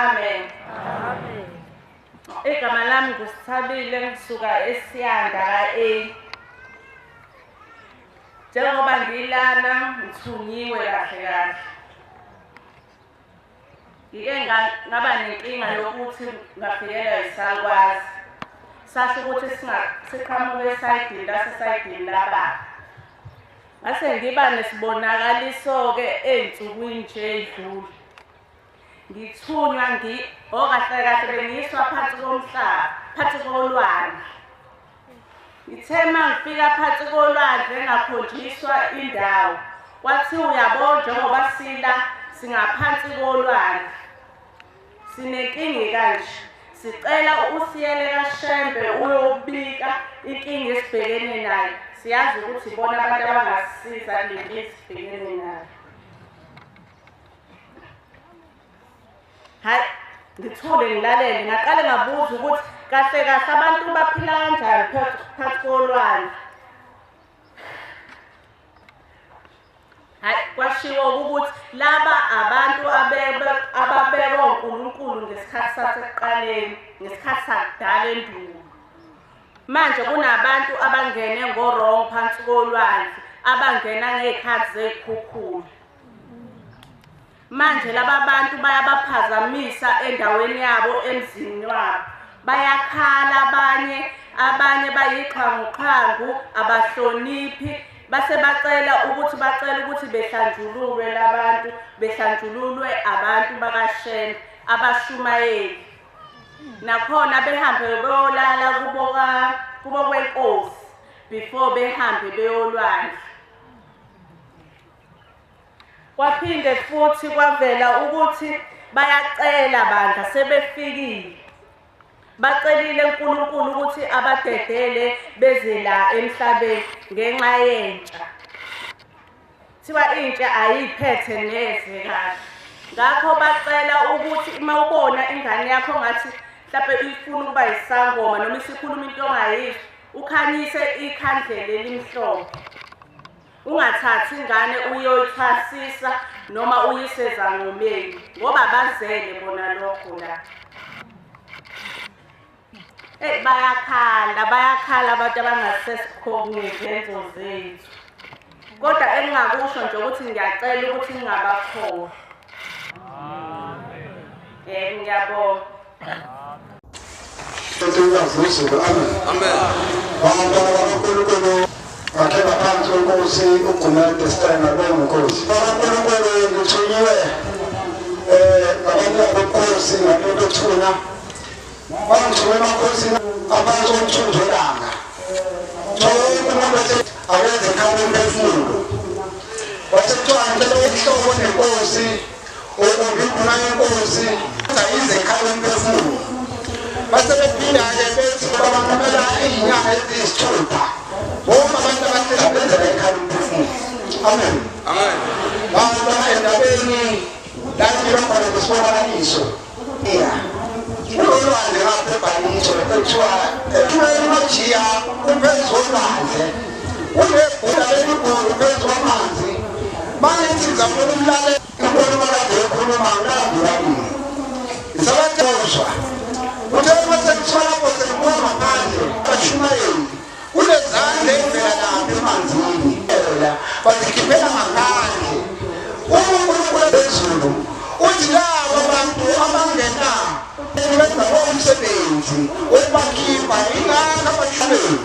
Amen. Amen. Igama lami ngusithabile ngisuka eSiyanda ka-A. Njengoba ngilana ngithunyiwe kahle kahle. Ngike ngaba nenkinga yokuthi ngafikelwa isakwazi. Sasho ukuthi siqhamuke esayidini lasesayidini lababa. Ngase ngiba nesibonakaliso-ke ey'nsukwini nje ey'dlule. Ngithunywa kahle kahle bengiyiswa phansi komhlaba, phansi kolwandle. Ngithe uma ngifika phansi kolwandle ngakhonjiswa indawo. Kwathiwa uyabona njengoba singaphansi kolwandle. Sinenkinga kanje. Sicela usiyele kaShembe uyobika inkinga esibhekene nayo. Siyazi ukuthi ibona abantu abangasisiza le nkinga esibhekene nayo. Hayi, ngithule ngilalele ngaqale ngabuza ukuthi kahle kahle abantu baphila kanjani phansi kolwandle. Hayi, kwashiwo ukuthi laba abantu ababekwa uNkulunkulu ngesikhathi sasekuqaleni, ngesikhathi sakudala endulo. Manje kunabantu abangene ngorong phansi kolwandle, abangena ngezikhathi zezikhukhula. Manje laba bantu bayabaphazamisa endaweni yabo emzini wabo. Bayakhala abanye bayiqhanguqhangu, abahloniphi. Base bacela ukuthi behlanjululwe labantu, behlanjululwe abantu bakaShembe abashumayeli. Nakhona behambe beyolala kubo kwenkosi before behambe beyolwandle. Kwaphinde futhi kwavela ukuthi bayacela bandla sebefikile. Bacelile uNkulunkulu ukuthi abadedele beze la emhlabeni ngenxa yentsha. Thiwa intsha ayiphethe neze kahle. Ngakho bacela ukuthi uma ubona ingane yakho ngathi mhlawumbe ifuna ukuba isangoma noma isikhuluma into ongayizwa, ukhanyise ikhandlela elimhlophe. Ungathathi ingane uyoyithwasisa noma uyisezangomeni ngoba bazele bona lokho la. Bayakhala abantu abangasesikhoni ngezenzo zethu. Kodwa engingakusho nje ukuthi ngiyacela ukuthi ningabakhohlwa. Amen. Ngiyabonga. Amen. Ngakhe ngaphansi kwenkosi uGumede Stein abenguNkosi. uNkulunkulu ngithunyiwe abantu benkosi ngabethuna. Bangithume emakosini aphansi komthunzolanga. Umuntu awenze ekhaya emphefumulo. Wasekuthiwa ngicela ukuhlobo nenkosi, ngifuna inkosi ayize ekhaya emphefumulo. Base bephinda-ke bethi babamela iy'nyanga eziyisithupha. Bonke abantu abasela benzela ekhaya emphefumulo. Amen. Amen. Baba endabeni lapho khona ngesibonakaliso. Kolwandle ngapha ebhaliso ekuthiwa emajiya uphezu kolwandle. Unebhuda lelibhulu phezu kwamanzi. Bayithi ngizafuna umlalela inkulumo kade ekhuluma ngilandulabili. Isabatozwa. Uthe uma sekuthiwa lapho sekubuya ngaphandle abashumayeli. Kunezandla ey'vela lapha emanzini. Bazikhiphela ngaphandle. uNkulunkulu Lwezulu uthi labo bantu abangena benza umsebenzi wokubakhipha ingaka abashumayeli.